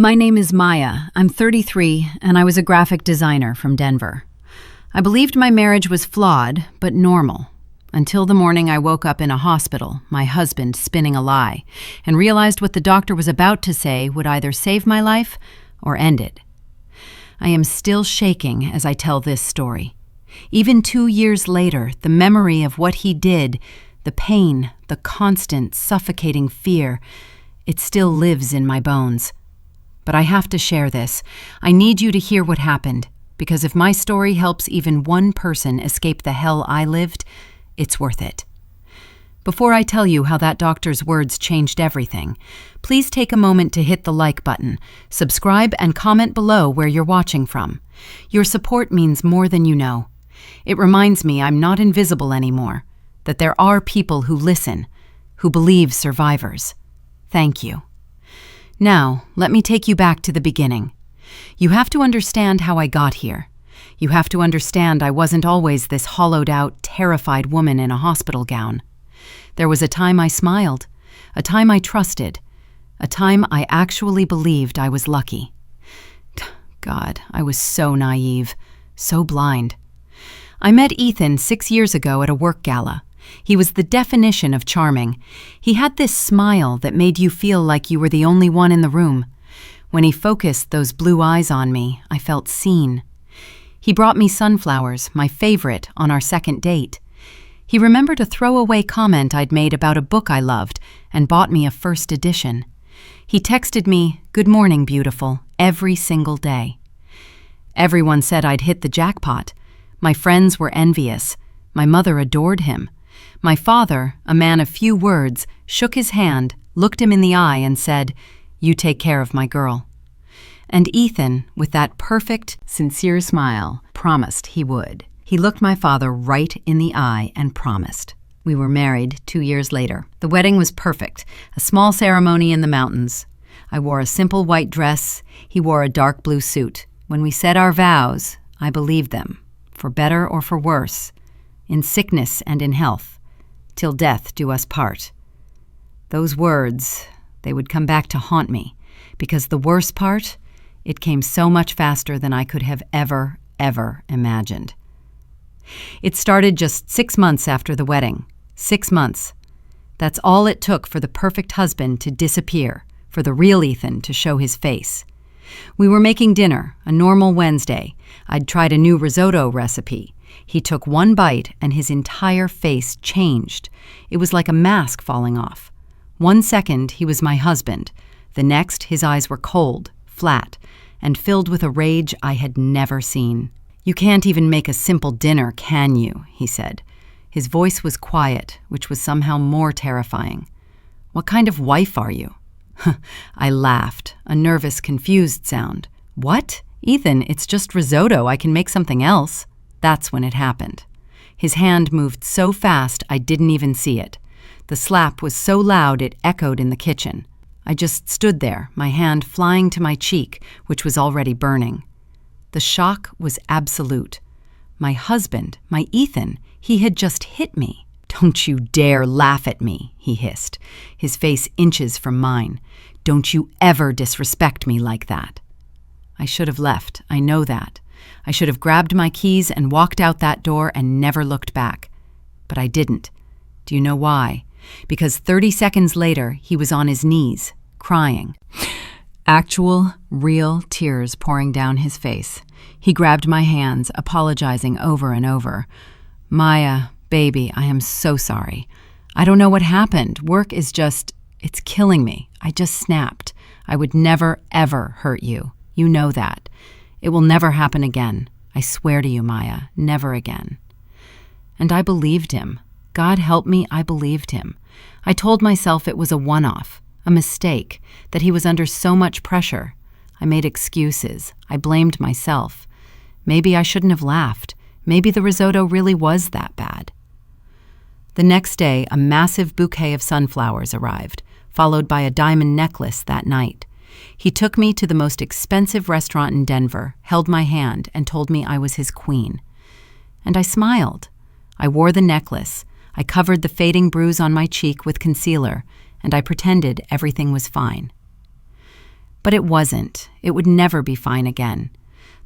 My name is Maya. I'm 33, and I was a graphic designer from Denver. I believed my marriage was flawed, but normal, until the morning I woke up in a hospital, my husband spinning a lie, and realized what the doctor was about to say would either save my life or end it. I am still shaking as I tell this story. Even 2 years later, the memory of what he did, the pain, the constant, suffocating fear, it still lives in my bones. But I have to share this. I need you to hear what happened, because if my story helps even one person escape the hell I lived, it's worth it. Before I tell you how that doctor's words changed everything, please take a moment to hit the like button, subscribe, and comment below where you're watching from. Your support means more than you know. It reminds me I'm not invisible anymore, that there are people who listen, who believe survivors. Thank you. Now, let me take you back to the beginning. You have to understand how I got here. You have to understand I wasn't always this hollowed-out, terrified woman in a hospital gown. There was a time I smiled, a time I trusted, a time I actually believed I was lucky. God, I was so naive, so blind. I met Ethan 6 years ago at a work gala. He was the definition of charming. He had this smile that made you feel like you were the only one in the room. When he focused those blue eyes on me, I felt seen. He brought me sunflowers, my favorite, on our second date. He remembered a throwaway comment I'd made about a book I loved and bought me a first edition. He texted me, "Good morning, beautiful," every single day. Everyone said I'd hit the jackpot. My friends were envious. My mother adored him. My father, a man of few words, shook his hand, looked him in the eye, and said, "You take care of my girl." And Ethan, with that perfect, sincere smile, promised he would. He looked my father right in the eye and promised. We were married 2 years later. The wedding was perfect, a small ceremony in the mountains. I wore a simple white dress. He wore a dark blue suit. When we said our vows, I believed them, for better or for worse, in sickness and in health, till death do us part. Those words, they would come back to haunt me, because the worst part, it came so much faster than I could have ever imagined. It started just 6 months after the wedding. 6 months. That's all it took for the perfect husband to disappear, for the real Ethan to show his face. We were making dinner, a normal Wednesday. I'd tried a new risotto recipe. He took one bite and his entire face changed. It was like a mask falling off. 1 second, he was my husband. The next, his eyes were cold, flat, and filled with a rage I had never seen. "You can't even make a simple dinner, can you?" he said. His voice was quiet, which was somehow more terrifying. "What kind of wife are you?" I laughed, a nervous, confused sound. "What? Ethan, it's just risotto. I can make something else." That's when it happened. His hand moved so fast I didn't even see it. The slap was so loud it echoed in the kitchen. I just stood there, my hand flying to my cheek, which was already burning. The shock was absolute. My husband, my Ethan, he had just hit me. "Don't you dare laugh at me," he hissed, his face inches from mine. "Don't you ever disrespect me like that." I should have left, I know that. I should have grabbed my keys and walked out that door and never looked back. But I didn't. Do you know why? Because 30 seconds later, he was on his knees, crying. Actual, real tears pouring down his face. He grabbed my hands, apologizing over and over. "Maya, baby, I am so sorry. I don't know what happened. Work is just, it's killing me. I just snapped. I would never, ever hurt you. You know that. It will never happen again. I swear to you, Maya, never again." And I believed him. God help me, I believed him. I told myself it was a one-off, a mistake, that he was under so much pressure. I made excuses. I blamed myself. Maybe I shouldn't have laughed. Maybe the risotto really was that bad. The next day, a massive bouquet of sunflowers arrived, followed by a diamond necklace that night. He took me to the most expensive restaurant in Denver, held my hand, and told me I was his queen. And I smiled. I wore the necklace. I covered the fading bruise on my cheek with concealer, and I pretended everything was fine. But it wasn't. It would never be fine again.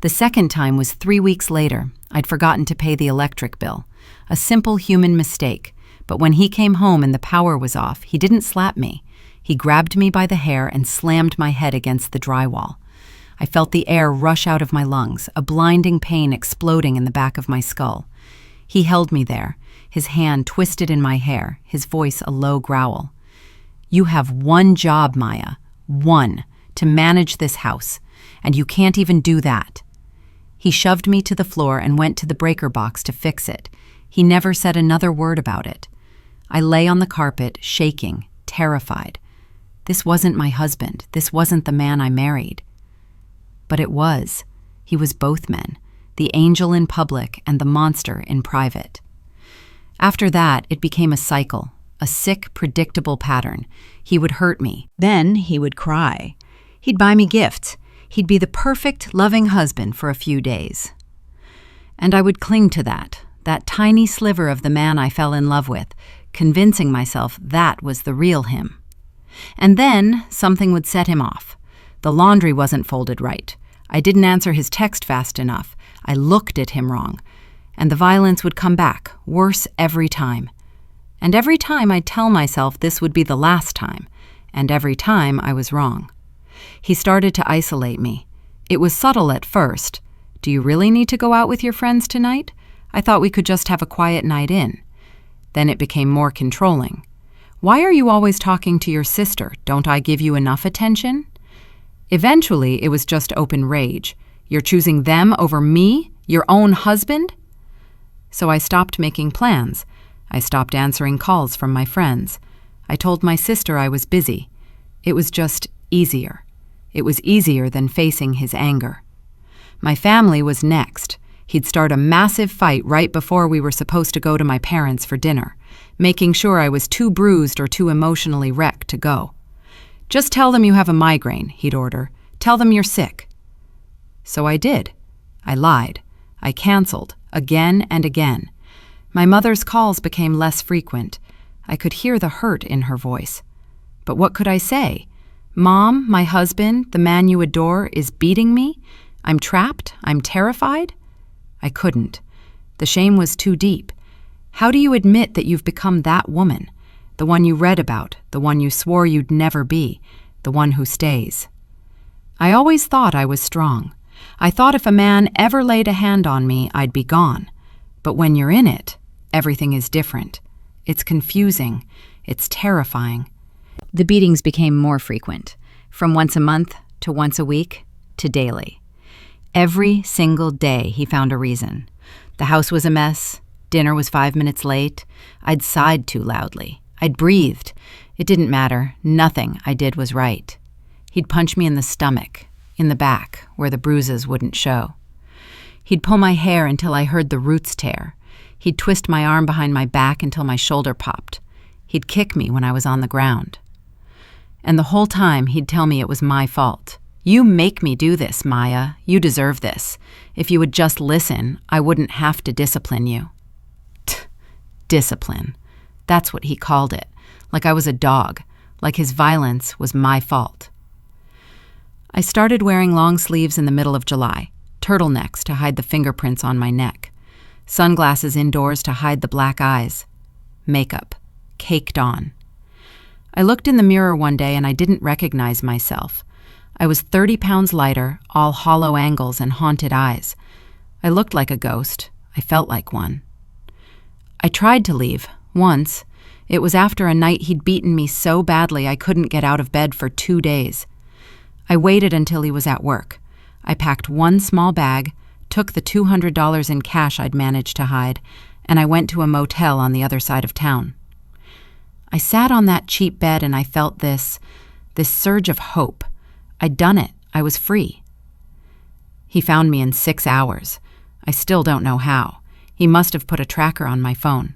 The second time was 3 weeks later. I'd forgotten to pay the electric bill. A simple human mistake. But when he came home and the power was off, he didn't slap me. He grabbed me by the hair and slammed my head against the drywall. I felt the air rush out of my lungs, a blinding pain exploding in the back of my skull. He held me there, his hand twisted in my hair, his voice a low growl. "You have one job, Maya. One. To manage this house. And you can't even do that." He shoved me to the floor and went to the breaker box to fix it. He never said another word about it. I lay on the carpet, shaking, terrified. This wasn't my husband. This wasn't the man I married. But it was. He was both men, the angel in public and the monster in private. After that, it became a cycle, a sick, predictable pattern. He would hurt me. Then he would cry. He'd buy me gifts. He'd be the perfect, loving husband for a few days. And I would cling to that tiny sliver of the man I fell in love with, convincing myself that was the real him. And then something would set him off. The laundry wasn't folded right. I didn't answer his text fast enough. I looked at him wrong. And the violence would come back, worse every time. And every time I'd tell myself this would be the last time. And every time I was wrong. He started to isolate me. It was subtle at first. "Do you really need to go out with your friends tonight? I thought we could just have a quiet night in." Then it became more controlling. "Why are you always talking to your sister? Don't I give you enough attention?" Eventually, it was just open rage. "You're choosing them over me? Your own husband?" So I stopped making plans. I stopped answering calls from my friends. I told my sister I was busy. It was just easier. It was easier than facing his anger. My family was next. He'd start a massive fight right before we were supposed to go to my parents for dinner, making sure I was too bruised or too emotionally wrecked to go. "Just tell them you have a migraine," he'd order. "Tell them you're sick." So I did. I lied. I canceled, again and again. My mother's calls became less frequent. I could hear the hurt in her voice. But what could I say? "Mom, my husband, the man you adore, is beating me? I'm trapped? I'm terrified?" I couldn't. The shame was too deep. How do you admit that you've become that woman? The one you read about, the one you swore you'd never be, the one who stays. I always thought I was strong. I thought if a man ever laid a hand on me, I'd be gone. But when you're in it, everything is different. It's confusing. It's terrifying. The beatings became more frequent, from once a month to once a week to daily. Every single day he found a reason. The house was a mess. Dinner was 5 minutes late. I'd sighed too loudly. I'd breathed. It didn't matter. Nothing I did was right. He'd punch me in the stomach, in the back, where the bruises wouldn't show. He'd pull my hair until I heard the roots tear. He'd twist my arm behind my back until my shoulder popped. He'd kick me when I was on the ground. And the whole time he'd tell me it was my fault. "You make me do this, Maya. You deserve this. If you would just listen, I wouldn't have to discipline you." Discipline. That's what he called it. Like I was a dog. Like his violence was my fault. I started wearing long sleeves in the middle of July, turtlenecks to hide the fingerprints on my neck, sunglasses indoors to hide the black eyes, makeup, caked on. I looked in the mirror one day and I didn't recognize myself. I was 30 pounds lighter, all hollow angles and haunted eyes. I looked like a ghost. I felt like one. I tried to leave, once. It was after a night he'd beaten me so badly I couldn't get out of bed for 2 days. I waited until he was at work. I packed one small bag, took the $200 in cash I'd managed to hide, and I went to a motel on the other side of town. I sat on that cheap bed and I felt this surge of hope. I'd done it. I was free. He found me in 6 hours. I still don't know how. He must have put a tracker on my phone.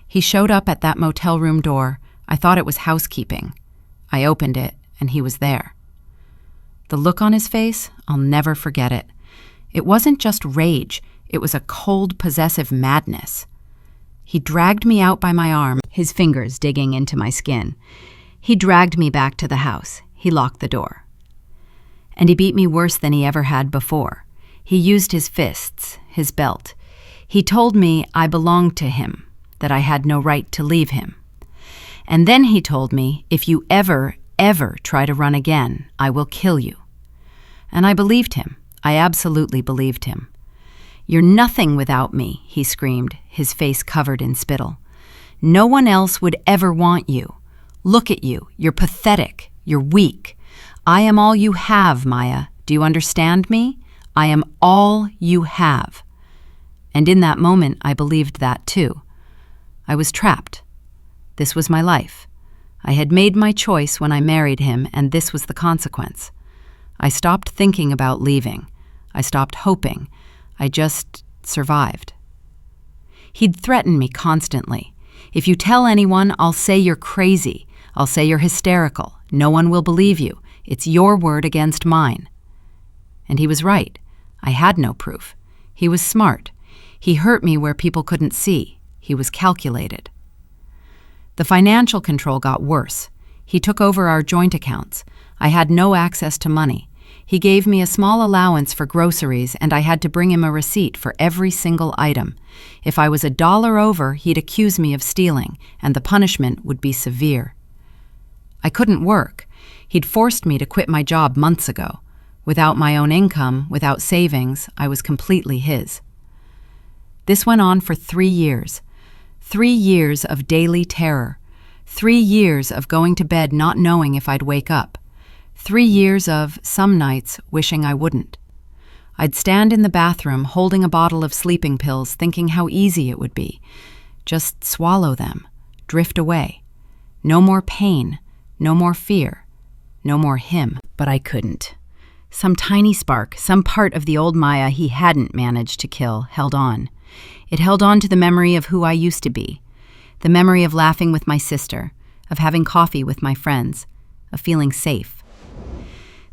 He showed up at that motel room door. I thought it was housekeeping. I opened it, and he was there. The look on his face, I'll never forget it. It wasn't just rage. It was a cold, possessive madness. He dragged me out by my arm, his fingers digging into my skin. He dragged me back to the house. He locked the door. And he beat me worse than he ever had before. He used his fists, his belt. He told me I belonged to him, that I had no right to leave him. And then he told me, if you ever try to run again, I will kill you. And I believed him. I absolutely believed him. You're nothing without me, he screamed, his face covered in spittle. No one else would ever want you. Look at you. You're pathetic. You're weak. I am all you have, Maya. Do you understand me? I am all you have. And in that moment, I believed that too. I was trapped. This was my life. I had made my choice when I married him, and this was the consequence. I stopped thinking about leaving. I stopped hoping. I just survived. He'd threaten me constantly. If you tell anyone, I'll say you're crazy. I'll say you're hysterical. No one will believe you. It's your word against mine. And he was right. I had no proof. He was smart. He hurt me where people couldn't see. He was calculated. The financial control got worse. He took over our joint accounts. I had no access to money. He gave me a small allowance for groceries, and I had to bring him a receipt for every single item. If I was $1 over, he'd accuse me of stealing, and the punishment would be severe. I couldn't work. He'd forced me to quit my job months ago. Without my own income, without savings, I was completely his. This went on for 3 years. 3 years of daily terror. 3 years of going to bed not knowing if I'd wake up. 3 years of, some nights, wishing I wouldn't. I'd stand in the bathroom holding a bottle of sleeping pills thinking how easy it would be. Just swallow them. Drift away. No more pain. No more fear. No more him. But I couldn't. Some tiny spark, some part of the old Maya he hadn't managed to kill, held on. It held on to the memory of who I used to be. The memory of laughing with my sister, of having coffee with my friends, of feeling safe.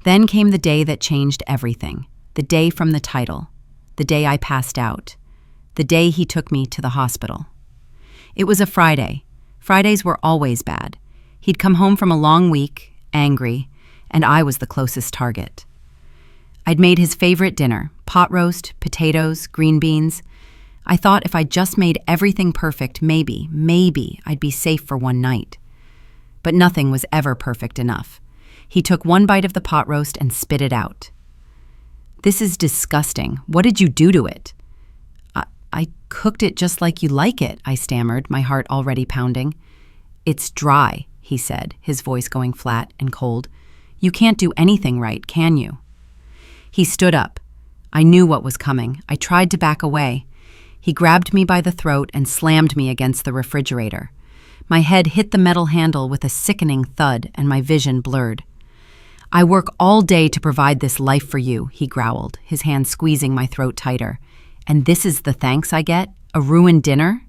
Then came the day that changed everything. The day from the title. The day I passed out. The day he took me to the hospital. It was a Friday. Fridays were always bad. He'd come home from a long week, angry, and I was the closest target. I'd made his favorite dinner, pot roast, potatoes, green beans. I thought if I just made everything perfect, maybe I'd be safe for one night. But nothing was ever perfect enough. He took one bite of the pot roast and spit it out. This is disgusting. What did you do to it? I cooked it just like you like it, I stammered, my heart already pounding. It's dry, he said, his voice going flat and cold. You can't do anything right, can you? He stood up. I knew what was coming. I tried to back away. He grabbed me by the throat and slammed me against the refrigerator. My head hit the metal handle with a sickening thud, and my vision blurred. I work all day to provide this life for you, he growled, his hand squeezing my throat tighter. And this is the thanks I get? A ruined dinner?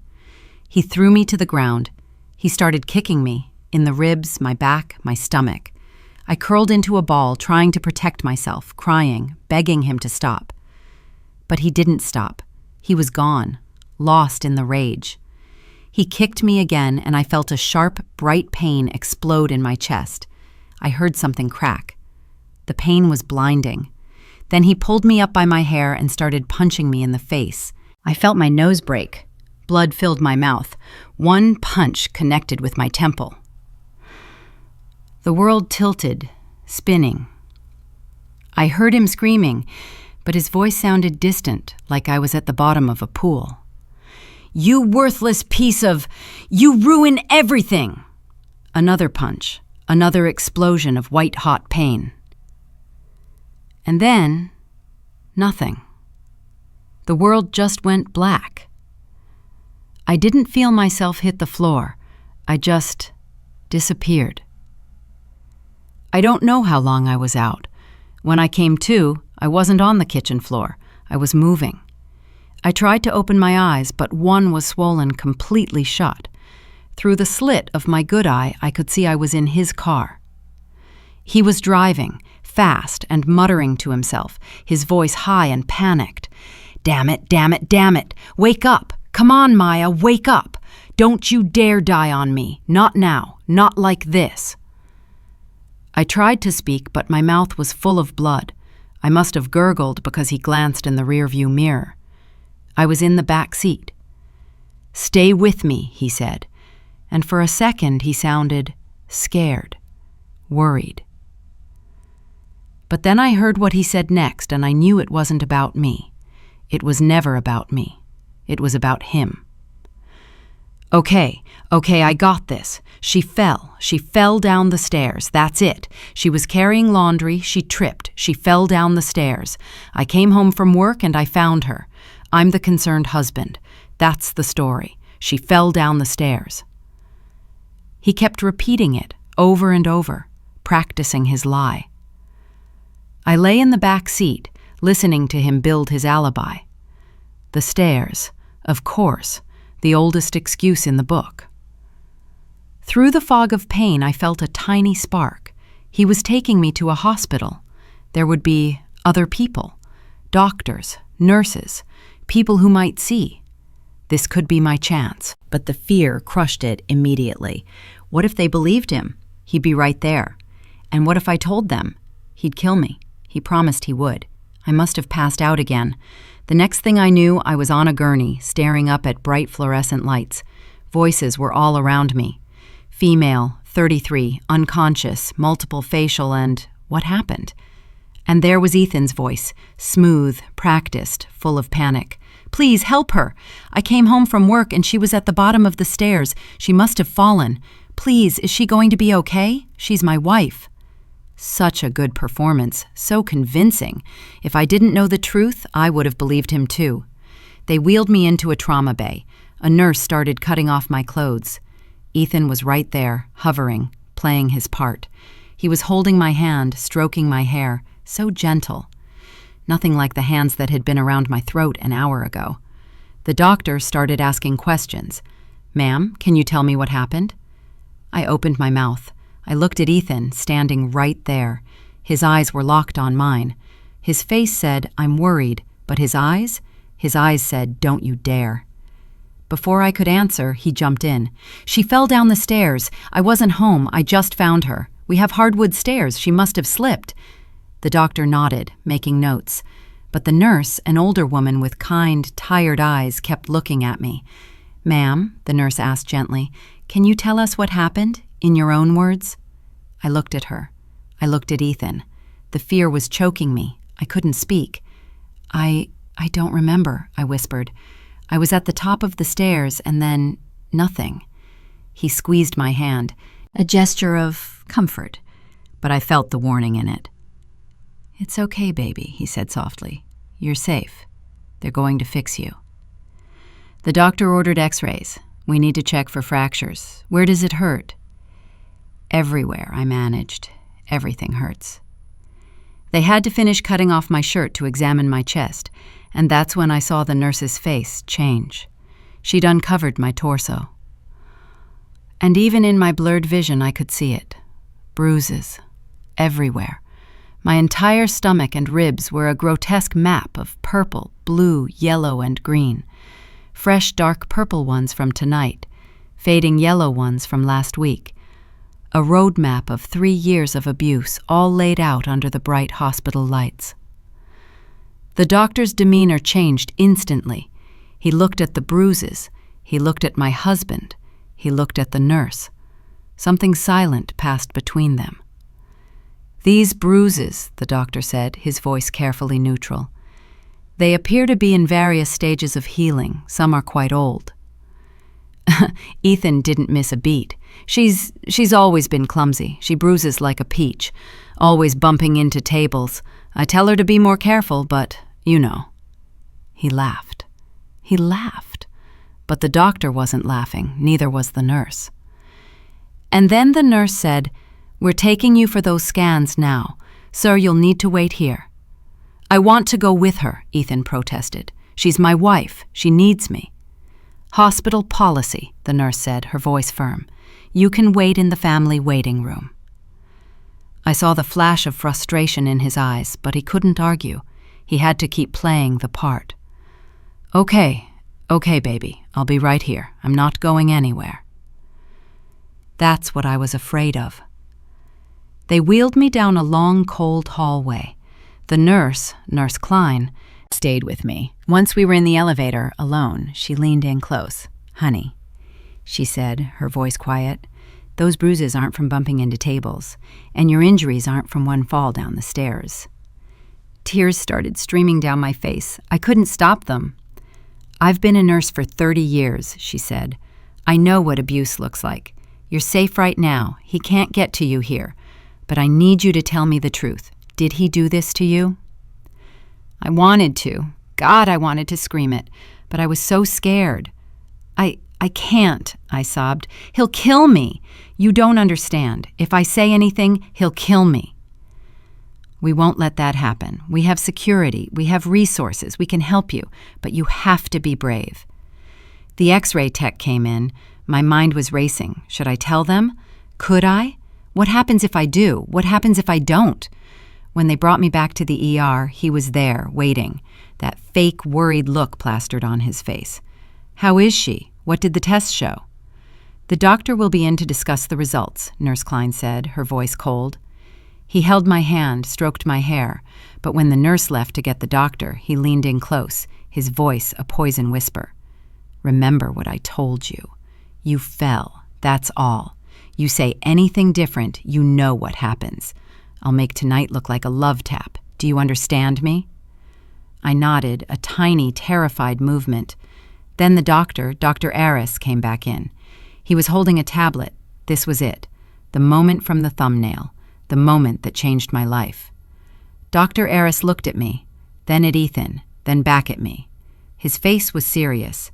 He threw me to the ground. He started kicking me, in the ribs, my back, my stomach. I curled into a ball, trying to protect myself, crying, begging him to stop. But he didn't stop. He was gone, lost in the rage. He kicked me again, and I felt a sharp, bright pain explode in my chest. I heard something crack. The pain was blinding. Then he pulled me up by my hair and started punching me in the face. I felt my nose break. Blood filled my mouth. One punch connected with my temple. The world tilted, spinning. I heard him screaming, but his voice sounded distant, like I was at the bottom of a pool. You worthless piece of... You ruin everything! Another punch, another explosion of white-hot pain. And then, nothing. The world just went black. I didn't feel myself hit the floor. I just disappeared. I don't know how long I was out. When I came to, I wasn't on the kitchen floor. I was moving. I tried to open my eyes, but one was swollen completely shut. Through the slit of my good eye, I could see I was in his car. He was driving, fast and muttering to himself, his voice high and panicked. Damn it, damn it, damn it! Wake up! Come on, Maya, wake up! Don't you dare die on me. Not now. Not like this. I tried to speak, but my mouth was full of blood. I must have gurgled because he glanced in the rearview mirror. I was in the back seat. "Stay with me," he said, and for a second he sounded scared, worried. But then I heard what he said next, and I knew it wasn't about me. It was never about me. It was about him. Okay, I got this. She fell down the stairs, that's it. She was carrying laundry, she tripped, she fell down the stairs. I came home from work and I found her. I'm the concerned husband. That's the story. She fell down the stairs. He kept repeating it over and over, practicing his lie. I lay in the back seat, listening to him build his alibi. The stairs, of course, the oldest excuse in the book. Through the fog of pain, I felt a tiny spark. He was taking me to a hospital. There would be other people, doctors, nurses, people who might see. This could be my chance. But the fear crushed it immediately. What if they believed him? He'd be right there. And what if I told them? He'd kill me. He promised he would. I must have passed out again. The next thing I knew, I was on a gurney, staring up at bright fluorescent lights. Voices were all around me. Female, 33, unconscious, multiple facial, and what happened? And there was Ethan's voice, smooth, practiced, full of panic. "Please help her. I came home from work and she was at the bottom of the stairs. She must have fallen. Please, is she going to be okay? She's my wife." Such a good performance, so convincing. If I didn't know the truth, I would have believed him too. They wheeled me into a trauma bay. A nurse started cutting off my clothes. Ethan was right there, hovering, playing his part. He was holding my hand, stroking my hair, so gentle. Nothing like the hands that had been around my throat an hour ago. The doctor started asking questions. "Ma'am, can you tell me what happened?" I opened my mouth. I looked at Ethan, standing right there. His eyes were locked on mine. His face said, "I'm worried," but his eyes said, "Don't you dare." Before I could answer, he jumped in. "She fell down the stairs. I wasn't home. I just found her. We have hardwood stairs. She must have slipped." The doctor nodded, making notes. But the nurse, an older woman with kind, tired eyes, kept looking at me. "Ma'am," the nurse asked gently, "can you tell us what happened, in your own words?" I looked at her. I looked at Ethan. The fear was choking me. I couldn't speak. I don't remember," I whispered. "I was at the top of the stairs and then nothing." He squeezed my hand, a gesture of comfort, but I felt the warning in it. "It's okay, baby," he said softly. "You're safe. They're going to fix you." The doctor ordered x-rays. "We need to check for fractures. Where does it hurt?" "Everywhere," I managed. "Everything hurts." They had to finish cutting off my shirt to examine my chest, and that's when I saw the nurse's face change. She'd uncovered my torso. And even in my blurred vision, I could see it. Bruises. Everywhere. My entire stomach and ribs were a grotesque map of purple, blue, yellow, and green. Fresh dark purple ones from tonight, fading yellow ones from last week. A road map of 3 years of abuse, all laid out under the bright hospital lights. The doctor's demeanor changed instantly. He looked at the bruises. He looked at my husband. He looked at the nurse. Something silent passed between them. "These bruises," the doctor said, his voice carefully neutral. "They appear to be in various stages of healing. Some are quite old." Ethan didn't miss a beat. She's always been clumsy. She bruises like a peach, always bumping into tables. I tell her to be more careful, but, you know." He laughed. He laughed. But the doctor wasn't laughing, neither was the nurse. And then the nurse said, "We're taking you for those scans now. Sir, you'll need to wait here." "I want to go with her," Ethan protested. "She's my wife. She needs me." "Hospital policy," the nurse said, her voice firm. "You can wait in the family waiting room." I saw the flash of frustration in his eyes, but he couldn't argue. He had to keep playing the part. Okay, baby, I'll be right here. I'm not going anywhere." That's what I was afraid of. They wheeled me down a long, cold hallway. The nurse, Nurse Klein, stayed with me. Once we were in the elevator, alone, she leaned in close. "Honey," she said, her voice quiet, "those bruises aren't from bumping into tables, and your injuries aren't from one fall down the stairs." Tears started streaming down my face. I couldn't stop them. "I've been a nurse for 30 years, she said. "I know what abuse looks like. You're safe right now. He can't get to you here. But I need you to tell me the truth. Did he do this to you?" I wanted to. God, I wanted to scream it. But I was so scared. I can't," I sobbed. "He'll kill me. You don't understand. If I say anything, he'll kill me." "We won't let that happen. We have security. We have resources. We can help you. But you have to be brave." The X-ray tech came in. My mind was racing. Should I tell them? Could I? What happens if I do? What happens if I don't? When they brought me back to the ER, he was there, waiting, that fake, worried look plastered on his face. "How is she? What did the tests show?" "The doctor will be in to discuss the results," Nurse Klein said, her voice cold. He held my hand, stroked my hair, but when the nurse left to get the doctor, he leaned in close, his voice a poison whisper. "Remember what I told you. You fell, that's all. You say anything different, you know what happens. I'll make tonight look like a love tap. Do you understand me?" I nodded, a tiny, terrified movement. Then the doctor, Dr. Aris, came back in. He was holding a tablet. This was it. The moment from the thumbnail. The moment that changed my life. Dr. Aris looked at me, then at Ethan, then back at me. His face was serious.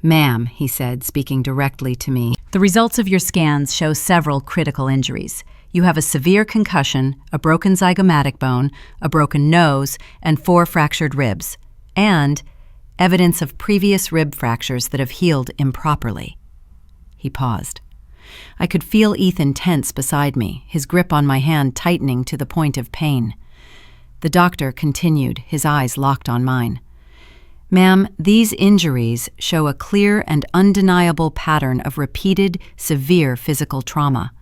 "Ma'am," he said, speaking directly to me, "the results of your scans show several critical injuries. You have a severe concussion, a broken zygomatic bone, a broken nose, and 4 fractured ribs, and evidence of previous rib fractures that have healed improperly." He paused. I could feel Ethan tense beside me, his grip on my hand tightening to the point of pain. The doctor continued, his eyes locked on mine. "Ma'am, these injuries show a clear and undeniable pattern of repeated, severe physical trauma.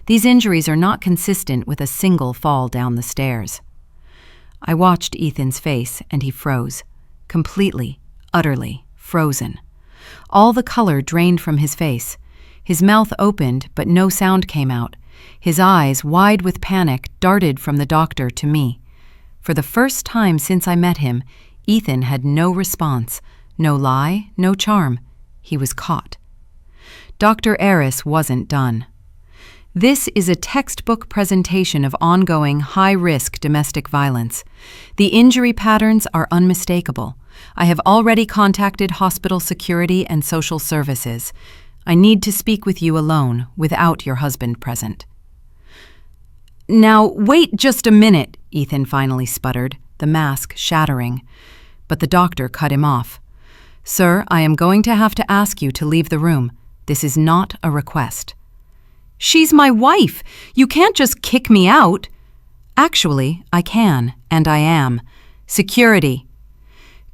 These injuries are not consistent with a single fall down the stairs." I watched Ethan's face, and he froze. Completely, utterly frozen. All the color drained from his face. His mouth opened, but no sound came out. His eyes, wide with panic, darted from the doctor to me. For the first time since I met him, Ethan had no response, no lie, no charm. He was caught. Dr. Aris wasn't done. "This is a textbook presentation of ongoing, high-risk domestic violence. The injury patterns are unmistakable. I have already contacted hospital security and social services. I need to speak with you alone, without your husband present." "Now, wait just a minute," Ethan finally sputtered, the mask shattering. But the doctor cut him off. "Sir, I am going to have to ask you to leave the room. This is not a request." "She's my wife. You can't just kick me out." "Actually, I can, and I am. Security."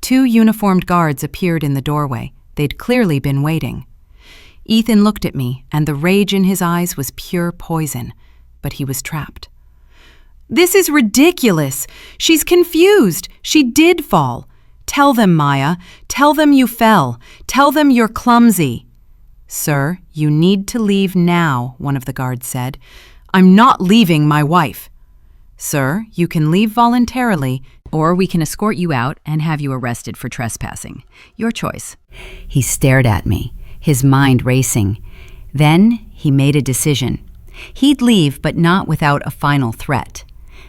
2 uniformed guards appeared in the doorway. They'd clearly been waiting. Ethan looked at me, and the rage in his eyes was pure poison, but he was trapped. "This is ridiculous. She's confused. She did fall. Tell them, Maya. Tell them you fell. Tell them you're clumsy." "Sir, you need to leave now," one of the guards said. "I'm not leaving my wife." "Sir, you can leave voluntarily, or we can escort you out and have you arrested for trespassing. Your choice." He stared at me, his mind racing. Then he made a decision. He'd leave, but not without a final threat.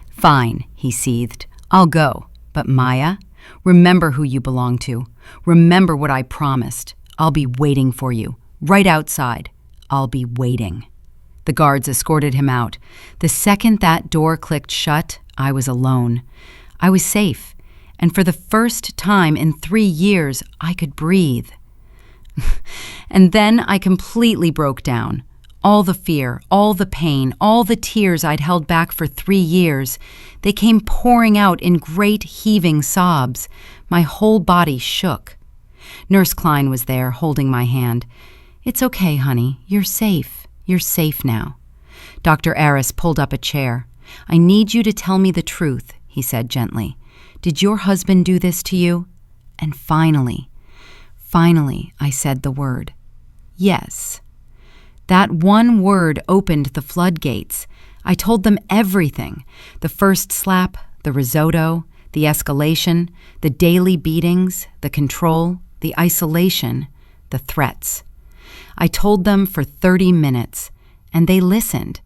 "Fine," he seethed. "I'll go. But Maya, remember who you belong to. Remember what I promised. I'll be waiting for you. Right outside. I'll be waiting." The guards escorted him out. The second that door clicked shut, I was alone. I was safe, and for the first time in 3 years, I could breathe. And then I completely broke down. All the fear, all the pain, all the tears I'd held back for 3 years, they came pouring out in great heaving sobs. My whole body shook. Nurse Klein was there, holding my hand. "It's okay, honey. You're safe. You're safe now." Dr. Aris pulled up a chair. "I need you to tell me the truth," he said gently. "Did your husband do this to you?" And finally, I said the word. Yes. That one word opened the floodgates. I told them everything. The first slap, the risotto, the escalation, the daily beatings, the control, the isolation, the threats. I told them for 30 minutes, and they listened.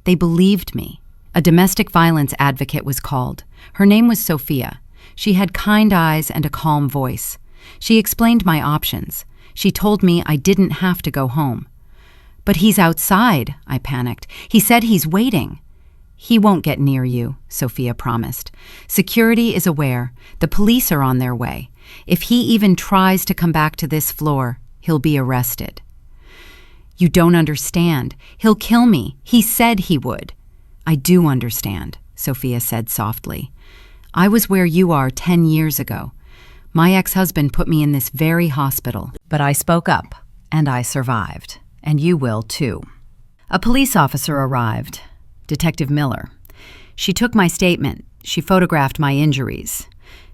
They believed me. A domestic violence advocate was called. Her name was Sophia. She had kind eyes and a calm voice. She explained my options. She told me I didn't have to go home. "But he's outside," I panicked. "He said he's waiting." "He won't get near you," Sophia promised. "Security is aware. The police are on their way. If he even tries to come back to this floor, he'll be arrested." "You don't understand. He'll kill me. He said he would." "I do understand," Sophia said softly. "I was where you are 10 years ago. My ex-husband put me in this very hospital, but I spoke up, and I survived. And you will, too." A police officer arrived, Detective Miller. She took my statement. She photographed my injuries.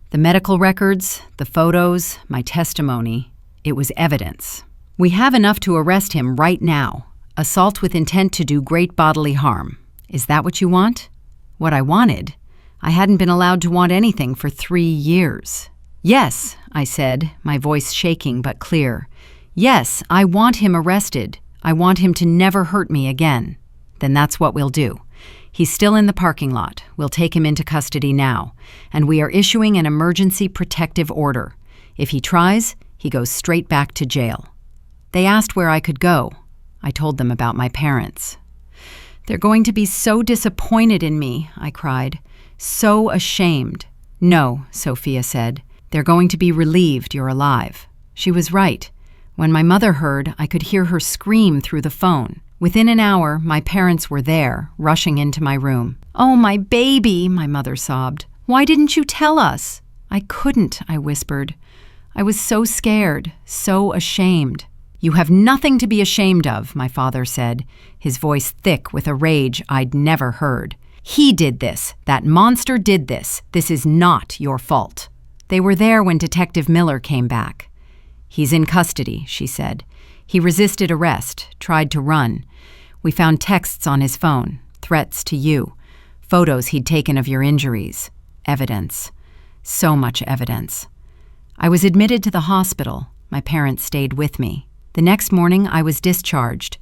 The medical records, the photos, my testimony. It was evidence. "We have enough to arrest him right now. Assault with intent to do great bodily harm. Is that what you want?" What I wanted? I hadn't been allowed to want anything for 3 years. "Yes," I said, my voice shaking but clear. "Yes, I want him arrested. I want him to never hurt me again." "Then that's what we'll do. He's still in the parking lot. We'll take him into custody now. And we are issuing an emergency protective order. If he tries, he goes straight back to jail." They asked where I could go. I told them about my parents. "They're going to be so disappointed in me," I cried. "So ashamed." "No," Sophia said. "They're going to be relieved you're alive." She was right. When my mother heard, I could hear her scream through the phone. Within an hour, my parents were there, rushing into my room. "Oh, my baby," my mother sobbed. "Why didn't you tell us?" "I couldn't," I whispered. "I was so scared, so ashamed." "You have nothing to be ashamed of," my father said, his voice thick with a rage I'd never heard. "He did this. That monster did this. This is not your fault." They were there when Detective Miller came back. "He's in custody," she said. "He resisted arrest, tried to run. We found texts on his phone, threats to you, photos he'd taken of your injuries, evidence. So much evidence." I was admitted to the hospital. My parents stayed with me. The next morning, I was discharged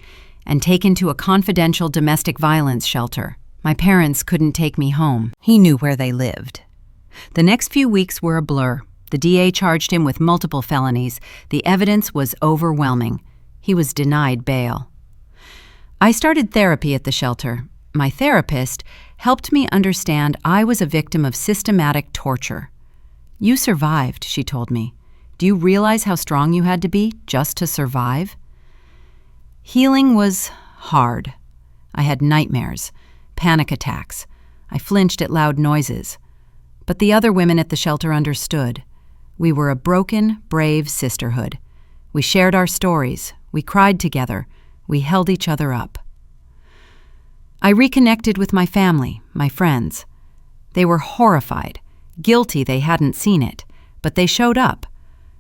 and taken to a confidential domestic violence shelter. My parents couldn't take me home. He knew where they lived. The next few weeks were a blur. The DA charged him with multiple felonies. The evidence was overwhelming. He was denied bail. I started therapy at the shelter. My therapist helped me understand I was a victim of systematic torture. "You survived," she told me. "Do you realize how strong you had to be just to survive?" Healing was hard. I had nightmares, panic attacks. I flinched at loud noises. But the other women at the shelter understood. We were a broken, brave sisterhood. We shared our stories. We cried together. We held each other up. I reconnected with my family, my friends. They were horrified, guilty they hadn't seen it, but they showed up.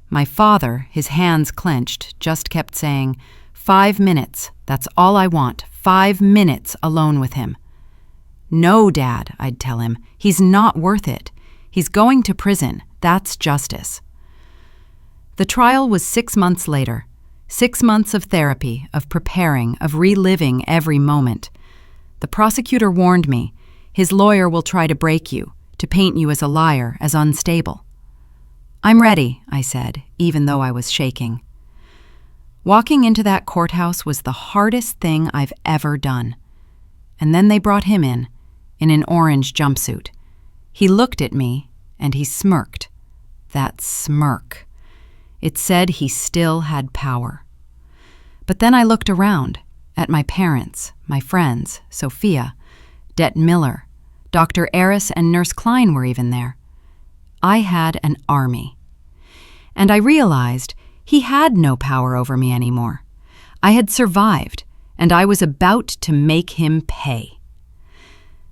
My father, his hands clenched, just kept saying, "5 minutes, that's all I want, 5 minutes alone with him." "No, Dad," I'd tell him, "he's not worth it. He's going to prison. That's justice." The trial was 6 months later. 6 months of therapy, of preparing, of reliving every moment. The prosecutor warned me, his lawyer will try to break you, to paint you as a liar, as unstable. "I'm ready," I said, even though I was shaking. Walking into that courthouse was the hardest thing I've ever done. And then they brought him in an orange jumpsuit. He looked at me, and he smirked. That smirk. It said he still had power. But then I looked around, at my parents, my friends, Sophia, Det Miller, Dr. Aris and Nurse Klein were even there. I had an army. And I realized he had no power over me anymore. I had survived, and I was about to make him pay.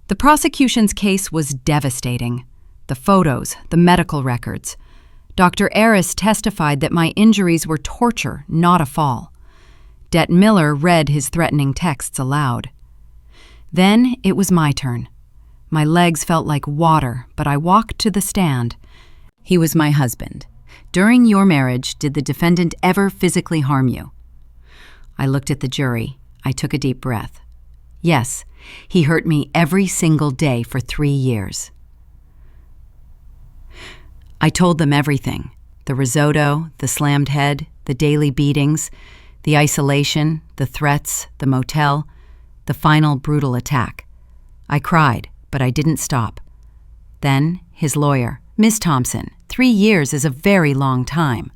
The prosecution's case was devastating. The photos, the medical records. Dr. Aris testified that my injuries were torture, not a fall. Det Miller read his threatening texts aloud. Then it was my turn. My legs felt like water, but I walked to the stand. He was my husband. During your marriage, did the defendant ever physically harm you? I looked at the jury. I took a deep breath. Yes, he hurt me every single day for 3 years. I told them everything. The risotto, the slammed head, the daily beatings, the isolation, the threats, the motel, the final brutal attack. I cried, but I didn't stop. Then, his lawyer, Ms. Thompson, 3 years is a very long time.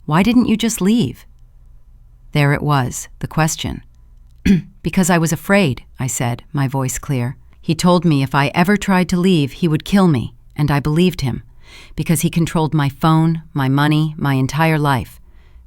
Why didn't you just leave? There it was, the question. Because I was afraid, I said, my voice clear. He told me if I ever tried to leave, he would kill me, and I believed him. Because he controlled my phone, my money, my entire life.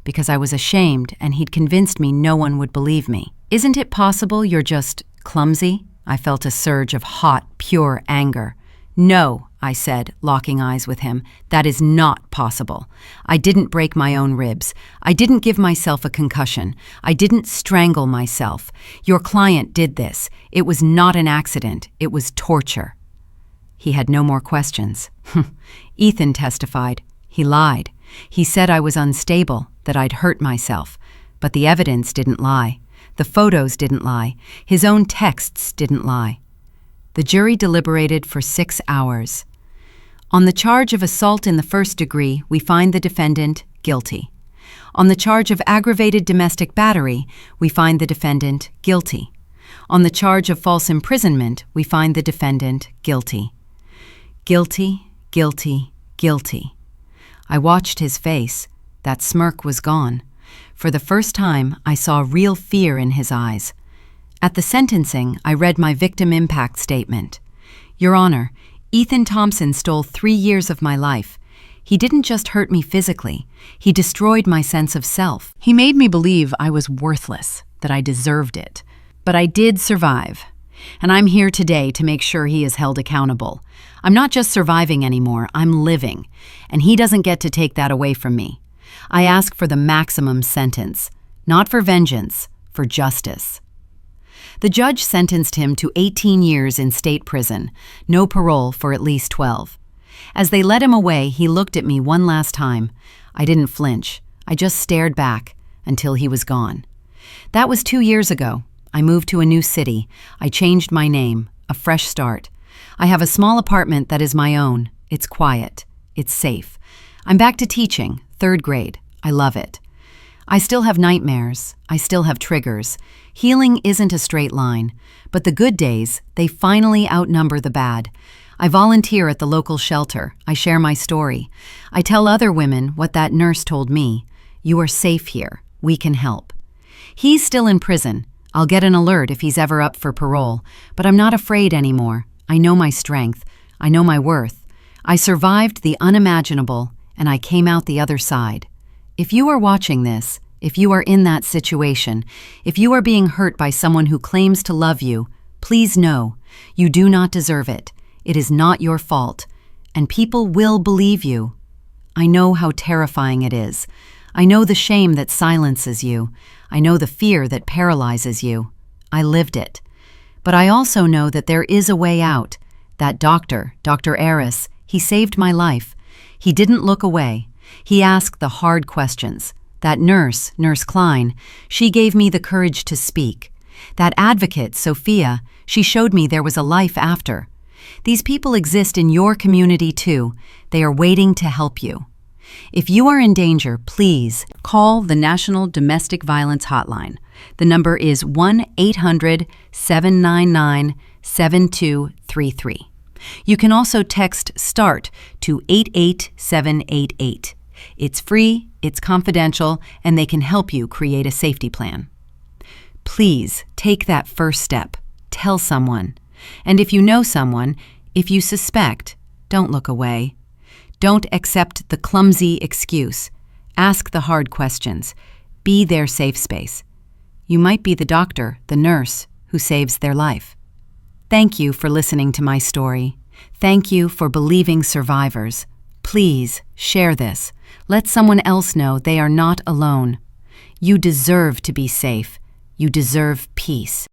Because I was ashamed, and he'd convinced me no one would believe me. Isn't it possible you're just clumsy? I felt a surge of hot, pure anger. No, I said, locking eyes with him. That is not possible. I didn't break my own ribs. I didn't give myself a concussion. I didn't strangle myself. Your client did this. It was not an accident. It was torture. He had no more questions. Ethan testified. He lied. He said I was unstable, that I'd hurt myself. But the evidence didn't lie. The photos didn't lie. His own texts didn't lie. The jury deliberated for 6 hours. On the charge of assault in the first degree, we find the defendant guilty. On the charge of aggravated domestic battery, we find the defendant guilty. On the charge of false imprisonment, we find the defendant guilty. Guilty, guilty, guilty. I watched his face. That smirk was gone. For the first time, I saw real fear in his eyes. At the sentencing, I read my victim impact statement. Your Honor, Ethan Thompson stole 3 years of my life. He didn't just hurt me physically. He destroyed my sense of self. He made me believe I was worthless, that I deserved it. But I did survive. And I'm here today to make sure he is held accountable. I'm not just surviving anymore, I'm living. And he doesn't get to take that away from me. I ask for the maximum sentence. Not for vengeance, for justice. The judge sentenced him to 18 years in state prison, no parole for at least 12. As they led him away, he looked at me one last time. I didn't flinch. I just stared back until he was gone. That was 2 years ago. I moved to a new city. I changed my name, a fresh start. I have a small apartment that is my own. It's quiet. It's safe. I'm back to teaching, 3rd grade. I love it. I still have nightmares. I still have triggers. Healing isn't a straight line, but the good days, they finally outnumber the bad. I volunteer at the local shelter. I share my story. I tell other women what that nurse told me. You are safe here. We can help. He's still in prison. I'll get an alert if he's ever up for parole, but I'm not afraid anymore. I know my strength. I know my worth. I survived the unimaginable, and I came out the other side. If you are watching this, if you are in that situation, if you are being hurt by someone who claims to love you, please know, you do not deserve it. It is not your fault, and people will believe you. I know how terrifying it is. I know the shame that silences you. I know the fear that paralyzes you. I lived it. But I also know that there is a way out. That doctor, Dr. Aris, he saved my life. He didn't look away. He asked the hard questions. That nurse, Nurse Klein, she gave me the courage to speak. That advocate, Sophia, she showed me there was a life after. These people exist in your community too. They are waiting to help you. If you are in danger, please call the National Domestic Violence Hotline. The number is 1-800-799-7233. You can also text START to 88788. It's free, it's confidential, and they can help you create a safety plan. Please take that first step. Tell someone. And if you know someone, if you suspect, don't look away. Don't accept the clumsy excuse. Ask the hard questions. Be their safe space. You might be the doctor, the nurse, who saves their life. Thank you for listening to my story. Thank you for believing survivors. Please share this. Let someone else know they are not alone. You deserve to be safe. You deserve peace.